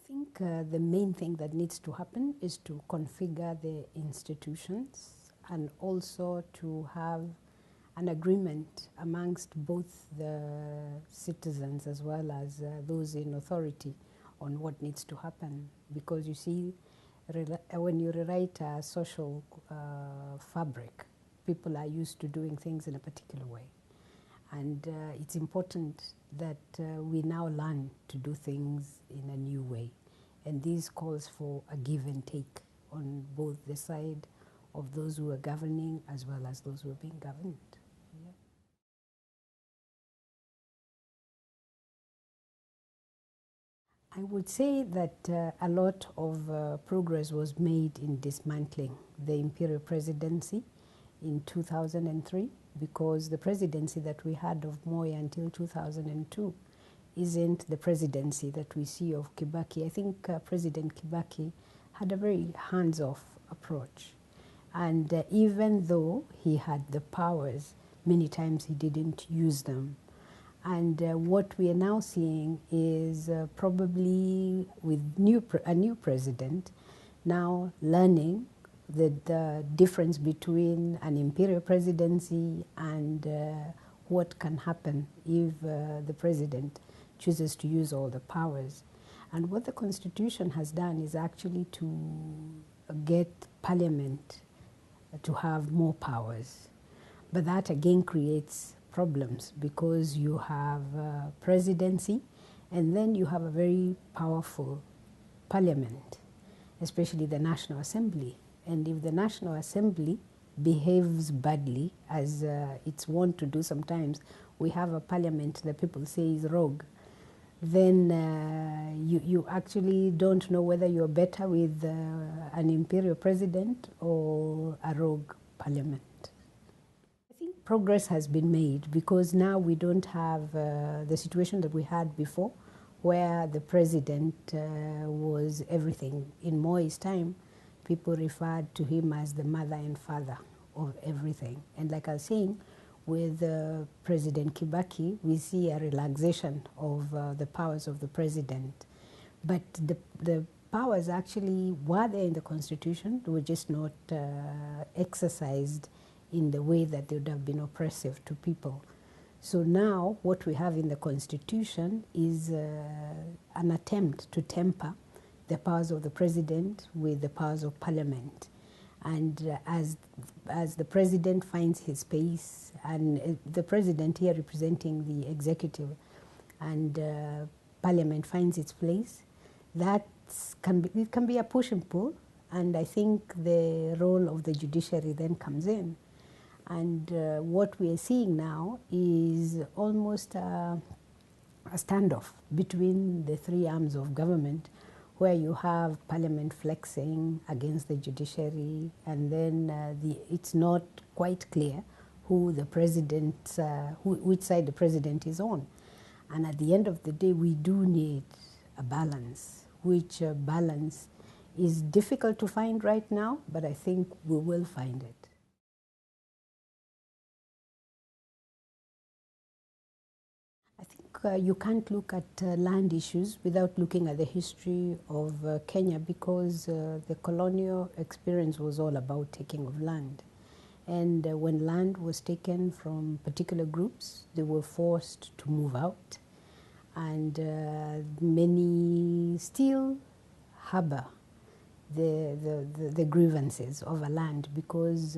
think the main thing that needs to happen is to configure the institutions and also to have an agreement amongst both the citizens as well as those in authority on what needs to happen. Because you see, when you rewrite a social fabric, people are used to doing things in a particular way. And it's important that we now learn to do things in a new way. And this calls for a give and take on both the side of those who are governing as well as those who are being governed. Yeah. I would say that a lot of progress was made in dismantling the imperial presidency in 2003, because the presidency that we had of Moi until 2002 isn't the presidency that we see of Kibaki. I think President Kibaki had a very hands-off approach. And even though he had the powers, many times he didn't use them. And what we are now seeing is probably with a new president now learning the difference between an imperial presidency and what can happen if the president chooses to use all the powers. And what the Constitution has done is actually to get Parliament to have more powers. But that again creates problems, because you have presidency and then you have a very powerful Parliament, especially the National Assembly. And if the National Assembly behaves badly, as it's wont to do sometimes, we have a Parliament that people say is rogue, then you actually don't know whether you're better with an imperial president or a rogue Parliament. I think progress has been made, because now we don't have the situation that we had before, where the president was everything. In Moi's time, people referred to him as the mother and father of everything. And like I was saying, with President Kibaki, we see a relaxation of the powers of the president. But the powers actually were there in the Constitution, they were just not exercised in the way that they would have been oppressive to people. So now what we have in the Constitution is an attempt to temper the powers of the president with the powers of Parliament. And as the president finds his space, and the president here representing the executive, and Parliament finds its place, it can be a push and pull. And I think the role of the judiciary then comes in. And what we are seeing now is almost a standoff between the three arms of government, where you have Parliament flexing against the judiciary, and then it's not quite clear who the president, which side the president is on. And at the end of the day, we do need a balance, which balance is difficult to find right now, but I think we will find it. I think you can't look at land issues without looking at the history of Kenya, because the colonial experience was all about taking of land. And when land was taken from particular groups, they were forced to move out. And many still harbor the grievances of a land, because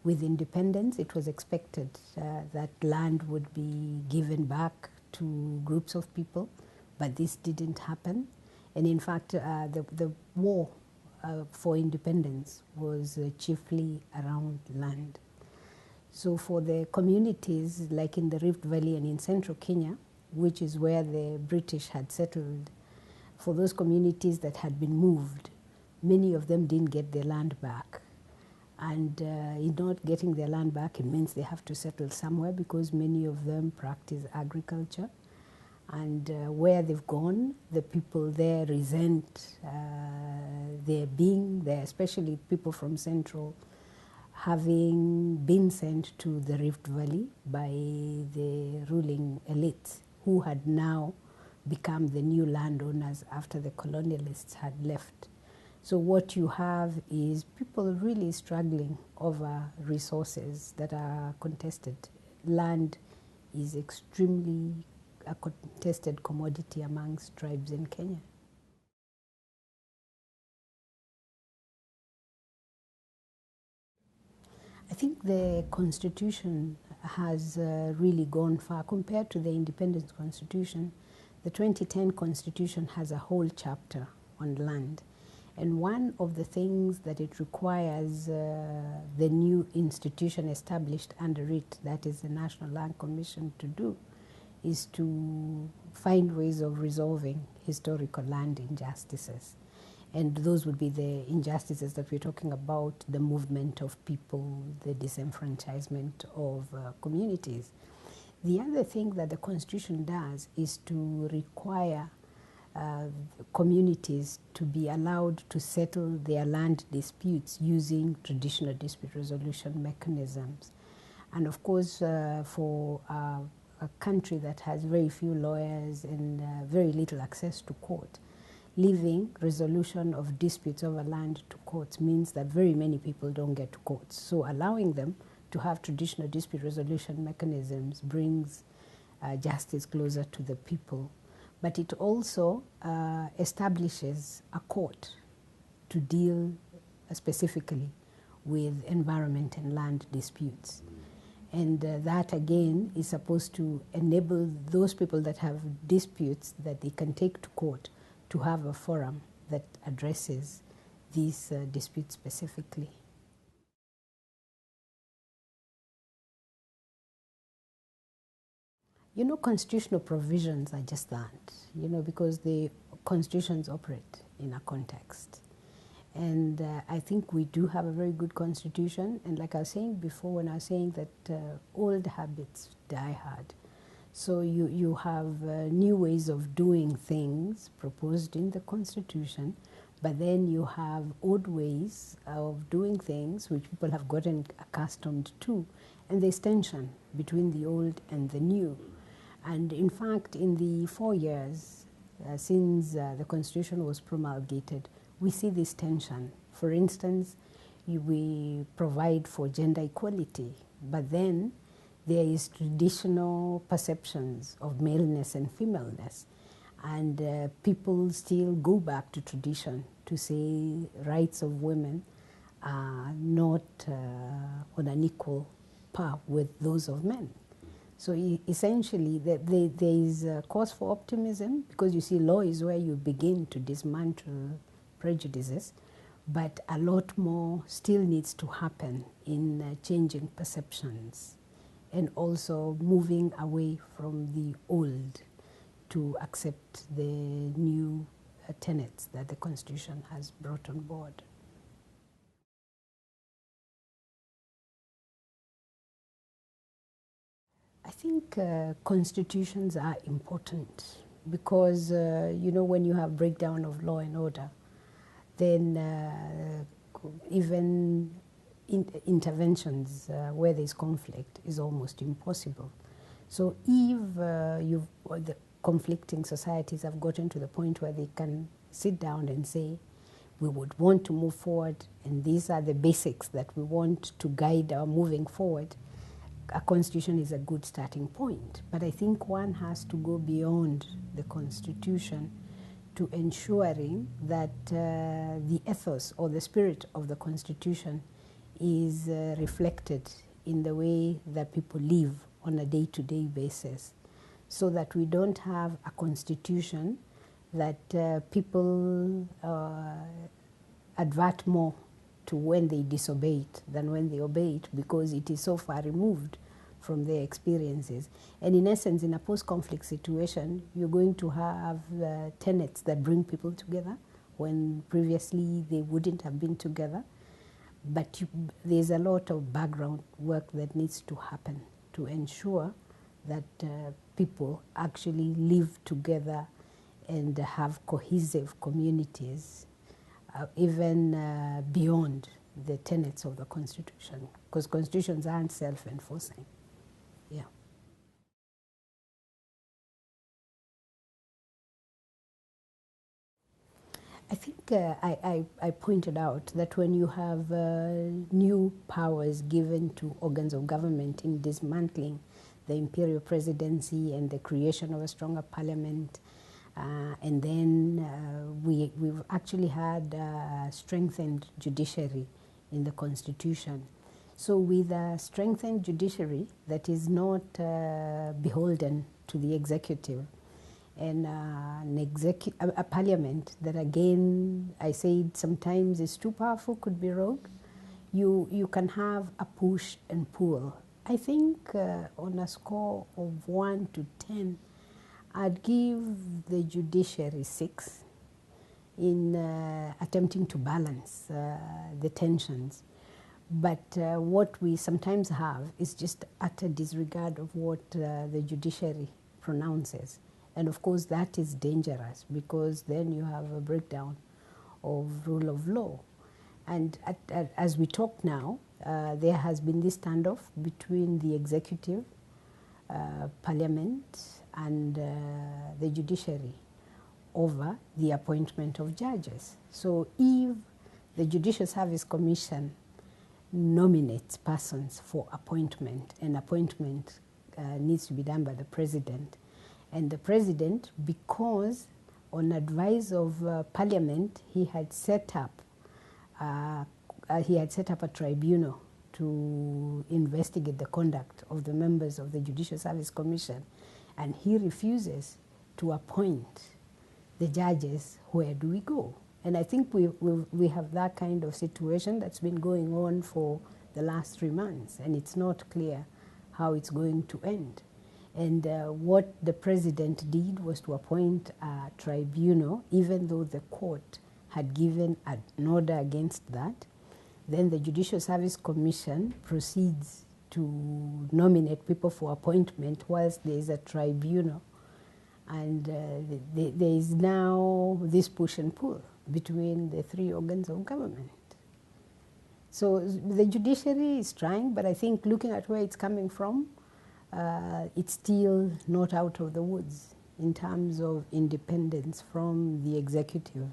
with independence, it was expected that land would be given back to groups of people, but this didn't happen. And in fact, the war for independence was chiefly around land. So for the communities like in the Rift Valley and in central Kenya, which is where the British had settled, for those communities that had been moved, many of them didn't get their land back. And in not getting their land back, it means they have to settle somewhere, because many of them practice agriculture. And where they've gone, the people there resent their being there, especially people from Central, having been sent to the Rift Valley by the ruling elites, who had now become the new landowners after the colonialists had left. So what you have is people really struggling over resources that are contested. Land is extremely a contested commodity amongst tribes in Kenya. I think the Constitution has really gone far. Compared to the Independence Constitution, the 2010 Constitution has a whole chapter on land. And one of the things that it requires the new institution established under it, that is the National Land Commission, to do, is to find ways of resolving historical land injustices. And those would be the injustices that we're talking about, the movement of people, the disenfranchisement of communities. The other thing that the Constitution does is to require communities to be allowed to settle their land disputes using traditional dispute resolution mechanisms. And of course, for a country that has very few lawyers and very little access to court, leaving resolution of disputes over land to courts means that very many people don't get to courts. So allowing them to have traditional dispute resolution mechanisms brings justice closer to the people. But it also establishes a court to deal specifically with environment and land disputes. And that, again, is supposed to enable those people that have disputes that they can take to court to have a forum that addresses these disputes specifically. You know, constitutional provisions are just that, you know, because the constitutions operate in a context. And I think we do have a very good constitution. And like I was saying before, when I was saying that old habits die hard. So you have new ways of doing things proposed in the constitution, but then you have old ways of doing things which people have gotten accustomed to. And there's tension between the old and the new. And in fact, in the 4 years since the Constitution was promulgated, we see this tension. For instance, we provide for gender equality, but then there is traditional perceptions of maleness and femaleness. And people still go back to tradition to say rights of women are not on an equal par with those of men. So essentially, there is a cause for optimism, because you see, law is where you begin to dismantle prejudices, but a lot more still needs to happen in changing perceptions and also moving away from the old to accept the new tenets that the Constitution has brought on board. I think constitutions are important because, you know, when you have breakdown of law and order, then even interventions where there's conflict is almost impossible. So if the conflicting societies have gotten to the point where they can sit down and say, we would want to move forward, and these are the basics that we want to guide our moving forward, a constitution is a good starting point. But I think one has to go beyond the constitution to ensuring that the ethos or the spirit of the constitution is reflected in the way that people live on a day-to-day basis, so that we don't have a constitution that people advert more to when they disobey it than when they obey it, because it is so far removed from their experiences. And in essence, in a post-conflict situation, you're going to have tenets that bring people together when previously they wouldn't have been together. But there's a lot of background work that needs to happen to ensure that people actually live together and have cohesive communities, even beyond the tenets of the Constitution, because constitutions aren't self-enforcing. Yeah. I think I pointed out that when you have new powers given to organs of government in dismantling the imperial presidency and the creation of a stronger parliament, and then we've actually had a strengthened judiciary in the constitution. So with a strengthened judiciary that is not beholden to the executive, and a parliament that, again, I said sometimes is too powerful, could be rogue, you can have a push and pull. I think on a score of 1 to 10, I'd give the judiciary 6 in attempting to balance the tensions. But what we sometimes have is just utter disregard of what the judiciary pronounces. And of course that is dangerous, because then you have a breakdown of rule of law. And as we talk now, there has been this standoff between the executive, parliament, and the judiciary over the appointment of judges. So if the Judicial Service Commission nominates persons for appointment, and appointment needs to be done by the president, and the president, because on advice of parliament, he had set up a tribunal to investigate the conduct of the members of the Judicial Service Commission, and he refuses to appoint the judges. Where do we go? And I think we have that kind of situation that's been going on for the last 3 months, and it's not clear how it's going to end. And what the president did was to appoint a tribunal, even though the court had given an order against that. Then the Judicial Service Commission proceeds to nominate people for appointment whilst there is a tribunal. And there is now this push and pull between the 3 organs of government. So the judiciary is trying, but I think looking at where it's coming from, it's still not out of the woods in terms of independence from the executive.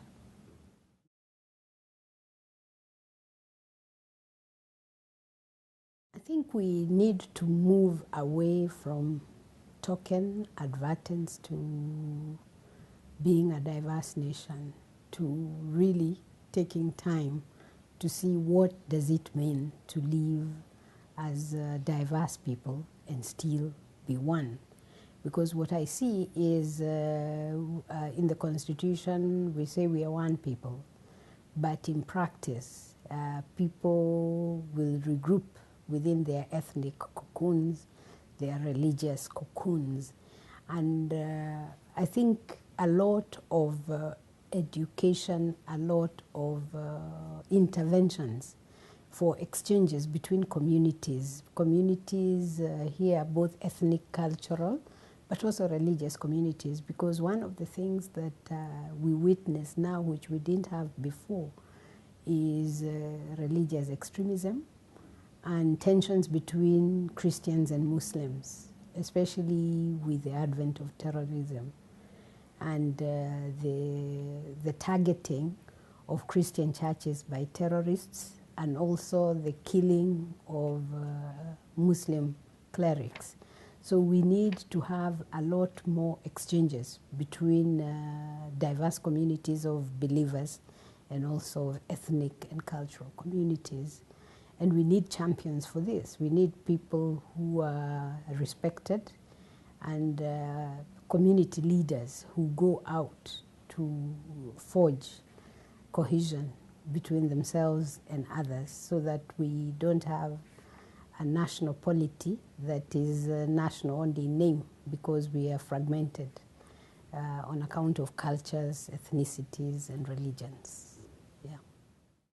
I think we need to move away from token advertence to being a diverse nation, to really taking time to see what does it mean to live as diverse people and still be one. Because what I see is in the Constitution we say we are one people, but in practice people will regroup within their ethnic cocoons, their religious cocoons, and I think a lot of education, a lot of interventions for exchanges between communities. Communities here, both ethnic, cultural, but also religious communities, because one of the things that we witness now, which we didn't have before, is religious extremism and tensions between Christians and Muslims, especially with the advent of terrorism and the targeting of Christian churches by terrorists, and also the killing of Muslim clerics. So we need to have a lot more exchanges between diverse communities of believers and also ethnic and cultural communities. And we need champions for this. We need people who are respected and community leaders who go out to forge cohesion between themselves and others, so that we don't have a national polity that is national only in name, because we are fragmented on account of cultures, ethnicities, and religions.